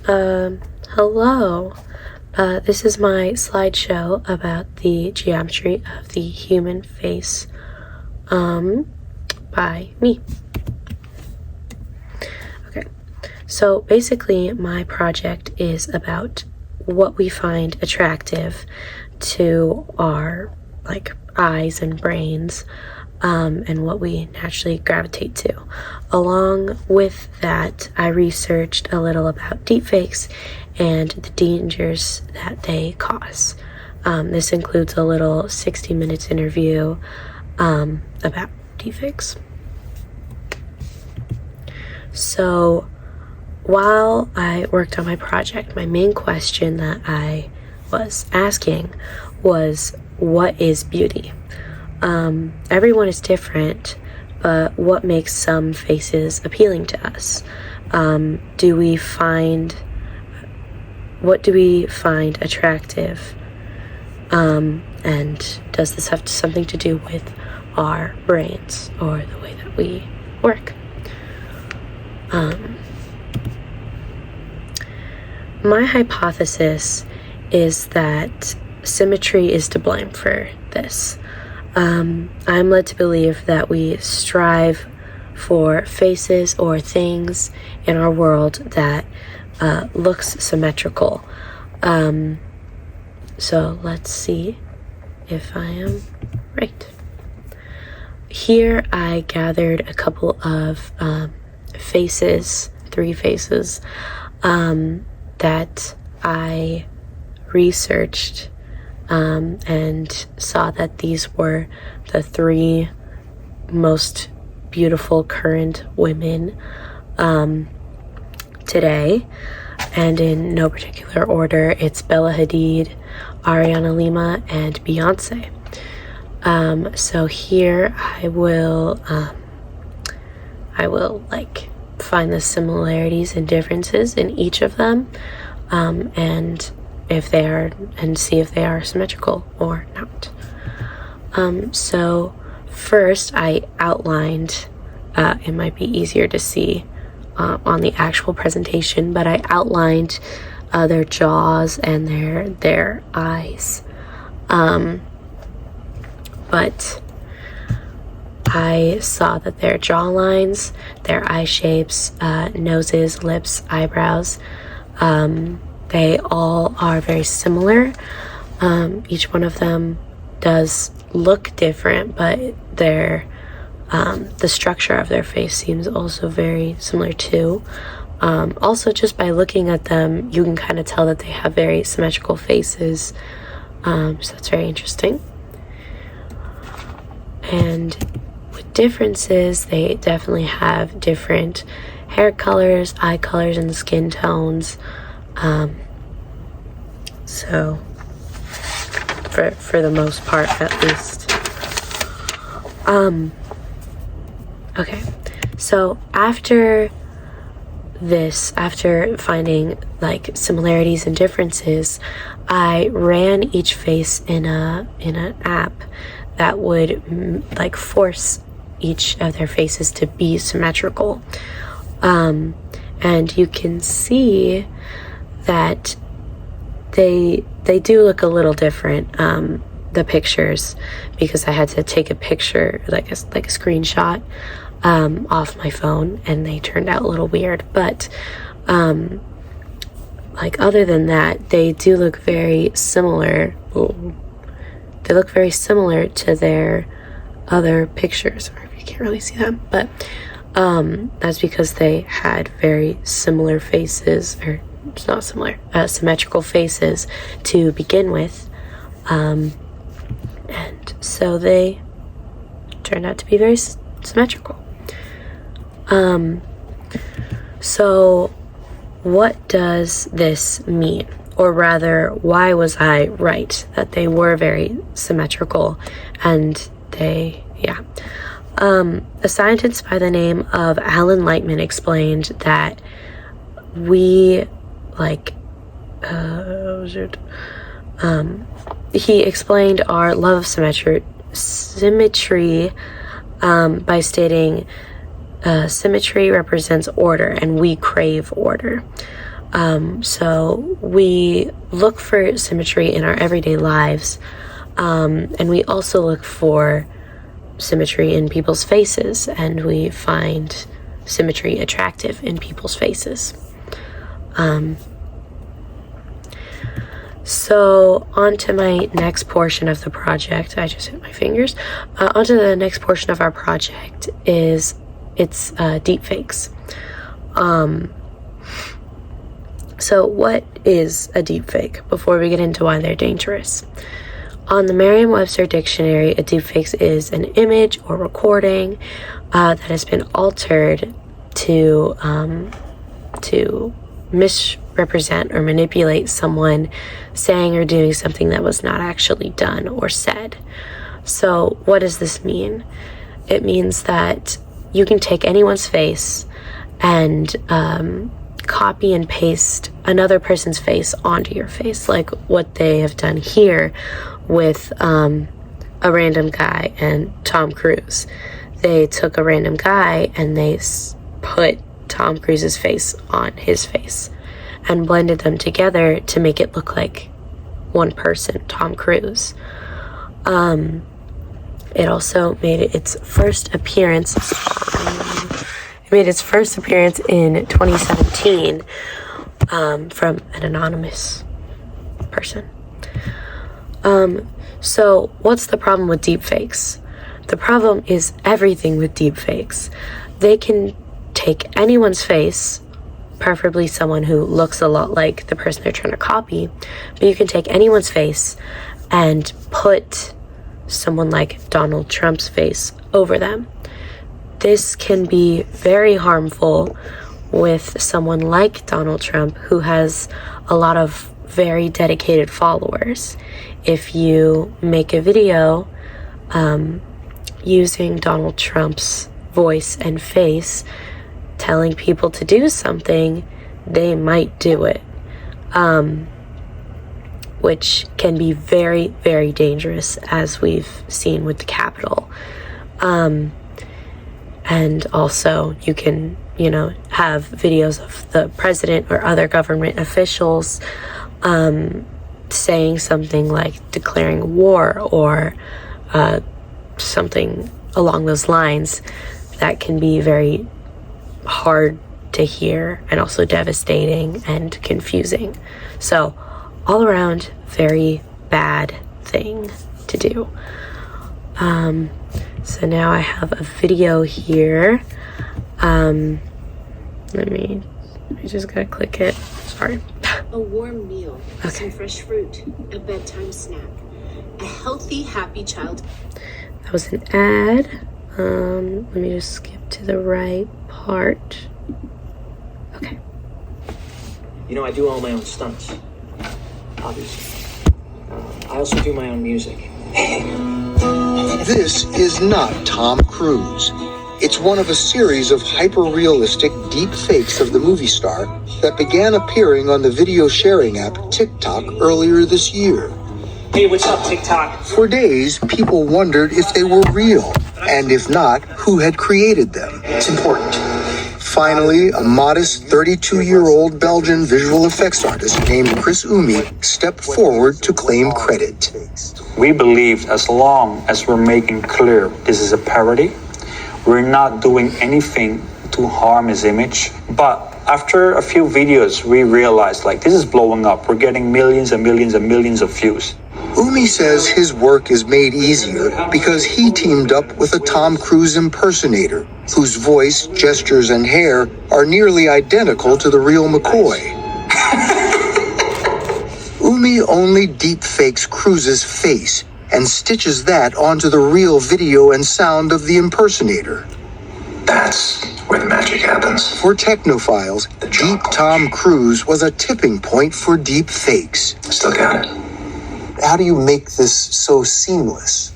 Hello. This is my slideshow about the geometry of the human face, by me. Okay, so basically my project is about what we find attractive to our, eyes and brains, and what we naturally gravitate to. Along with that, I researched a little about deepfakes and the dangers that they cause. This includes a little 60 minutes interview about deepfakes. So while I worked on my project, my main question that I was asking was, what is beauty? Everyone is different, but what makes some faces appealing to us? What do we find attractive? And does this have something to do with our brains or the way that we work? My hypothesis is that symmetry is to blame for this. I'm led to believe that we strive for faces or things in our world that looks symmetrical. So let's see if I am right. Here I gathered a couple of faces, 3 faces, that I researched and saw that these were the 3 most beautiful current women today, and in no particular order. It's Bella Hadid, Ariana Lima, and Beyonce. So here I will find the similarities and differences in each of them, and see if they are symmetrical or not. So first I outlined, it might be easier to see on the actual presentation, but I outlined their jaws and their eyes. But I saw that their jawlines, their eye shapes, noses, lips, eyebrows, they all are very similar. Each one of them does look different, but the structure of their face seems also very similar too. Also, just by looking at them, you can kind of tell that they have very symmetrical faces. So that's very interesting. And with differences, they definitely have different hair colors, eye colors, and skin tones. So for the most part, at least. Okay, so after finding similarities and differences, I ran each face in an app that would force each of their faces to be symmetrical. And you can see that they do look a little different, the pictures, because I had to take a picture, like a screenshot, off my phone, and they turned out a little weird. But other than that, they do look very similar. They look very similar to their other pictures. You can't really see them, but that's because they had very similar faces, or it's not similar, symmetrical faces to begin with, and so they turned out to be very symmetrical. So what does this mean? Or rather, why was I right that they were very symmetrical? And a scientist by the name of Alan Lightman explained that he explained our love of symmetry by stating, symmetry represents order, and we crave order. So we look for symmetry in our everyday lives, and we also look for symmetry in people's faces, and we find symmetry attractive in people's faces. So on to my next portion of the project. I just hit my fingers. Onto the next portion of our project it's deepfakes. So what is a deepfake before we get into why they're dangerous? On the Merriam-Webster dictionary, a deepfake is an image or recording that has been altered to misrepresent or manipulate someone saying or doing something that was not actually done or said. So what does this mean? It means that you can take anyone's face and copy and paste another person's face onto your face, like what they have done here with a random guy and Tom Cruise. They took a random guy and they put Tom Cruise's face on his face and blended them together to make it look like one person, Tom Cruise. It also made its first appearance. It made its first appearance in 2017 from an anonymous person. So what's the problem with deepfakes? The problem is everything with deepfakes. They can take anyone's face, preferably someone who looks a lot like the person they're trying to copy, but you can take anyone's face and put someone like Donald Trump's face over them. This can be very harmful with someone like Donald Trump, who has a lot of very dedicated followers. If you make a video using Donald Trump's voice and face, telling people to do something, they might do it, which can be very, very dangerous, as we've seen with the Capitol. And also you can, have videos of the president or other government officials saying something like declaring war or something along those lines that can be very hard to hear and also devastating and confusing. So all around, very bad thing to do. So now I have a video here. Let me just gotta click it. Sorry. A warm meal, some fresh fruit, a bedtime snack, a healthy, happy child. That was an ad. Let me just skip to the right part. Okay. I do all my own stunts, obviously. I also do my own music. This is not Tom Cruise. It's one of a series of hyper-realistic deep fakes of the movie star that began appearing on the video sharing app TikTok earlier this year. Hey, what's up, TikTok? For days, people wondered if they were real, and if not, who had created them. It's important. Finally, a modest 32-year-old Belgian visual effects artist named Chris Umi stepped forward to claim credit. We believed as long as we're making clear this is a parody, we're not doing anything to harm his image. But after a few videos, we realized this is blowing up. We're getting millions and millions and millions of views. Umi says his work is made easier because he teamed up with a Tom Cruise impersonator whose voice, gestures, and hair are nearly identical to the real McCoy. Umi only deepfakes Cruise's face and stitches that onto the real video and sound of the impersonator. That's where the magic happens. For technophiles, Deep Tom Cruise was a tipping point for deep fakes. Still got it. How do you make this so seamless?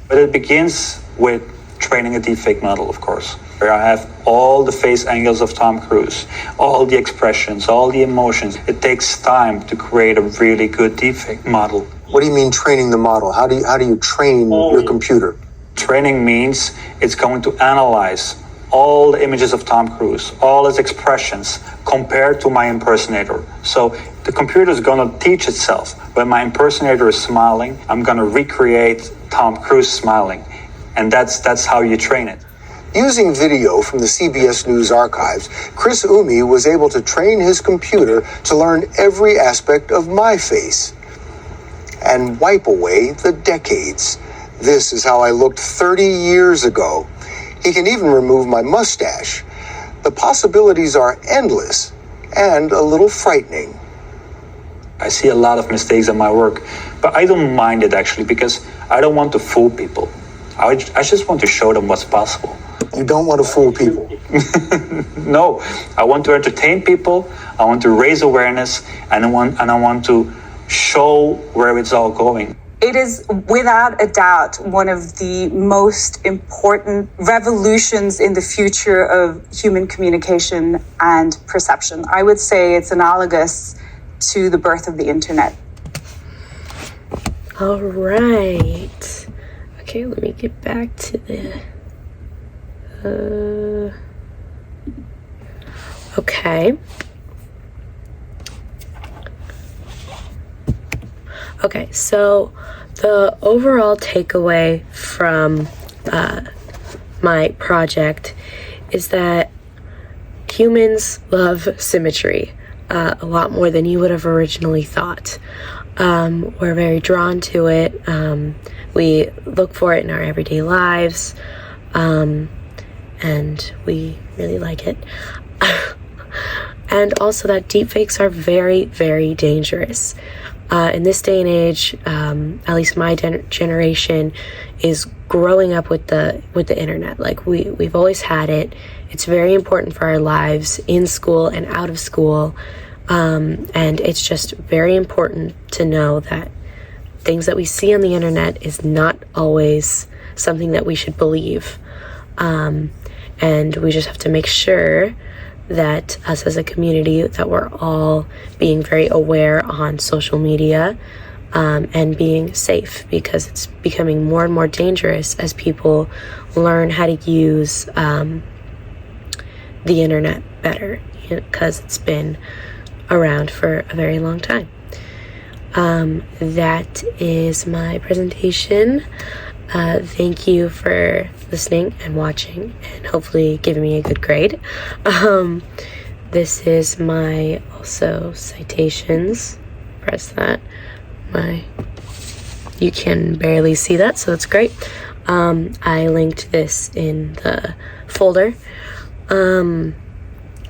But it begins with training a deepfake model, of course, where I have all the face angles of Tom Cruise, all the expressions, all the emotions. It takes time to create a really good deepfake model. What do you mean training the model? How do you train your computer? Training means it's going to analyze all the images of Tom Cruise, all his expressions compared to my impersonator. So the computer is going to teach itself. When my impersonator is smiling, I'm going to recreate Tom Cruise smiling. And that's how you train it. Using video from the CBS News archives, Chris Umi was able to train his computer to learn every aspect of my face and wipe away the decades. This is how I looked 30 years ago. He can even remove my mustache. The possibilities are endless and a little frightening. I see a lot of mistakes in my work, but I don't mind it actually because I don't want to fool people. I just want to show them what's possible. You don't want to fool people. No, I want to entertain people. I want to raise awareness, and I want to show where it's all going. It is without a doubt one of the most important revolutions in the future of human communication and perception. I would say it's analogous to the birth of the internet. All right. Okay, let me get back to the... Okay. Okay, so the overall takeaway from my project is that humans love symmetry a lot more than you would have originally thought. We're very drawn to it. We look for it in our everyday lives, and we really like it. And also that deepfakes are very, very dangerous. In this day and age, at least my generation is growing up with the internet. Like we've always had it. It's very important for our lives in school and out of school. And it's just very important to know that things that we see on the internet is not always something that we should believe. And we just have to make sure that us as a community, that we're all being very aware on social media, and being safe, because it's becoming more and more dangerous as people learn how to use the internet better, because it's been around for a very long time. That is my presentation. Thank you for listening and watching, and hopefully giving me a good grade. This is my also citations. Press that. You can barely see that, so that's great. I linked this in the folder.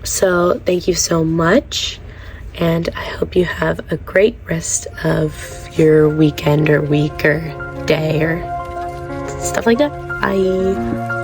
So thank you so much, and I hope you have a great rest of your weekend or week or day or stuff like that. Bye.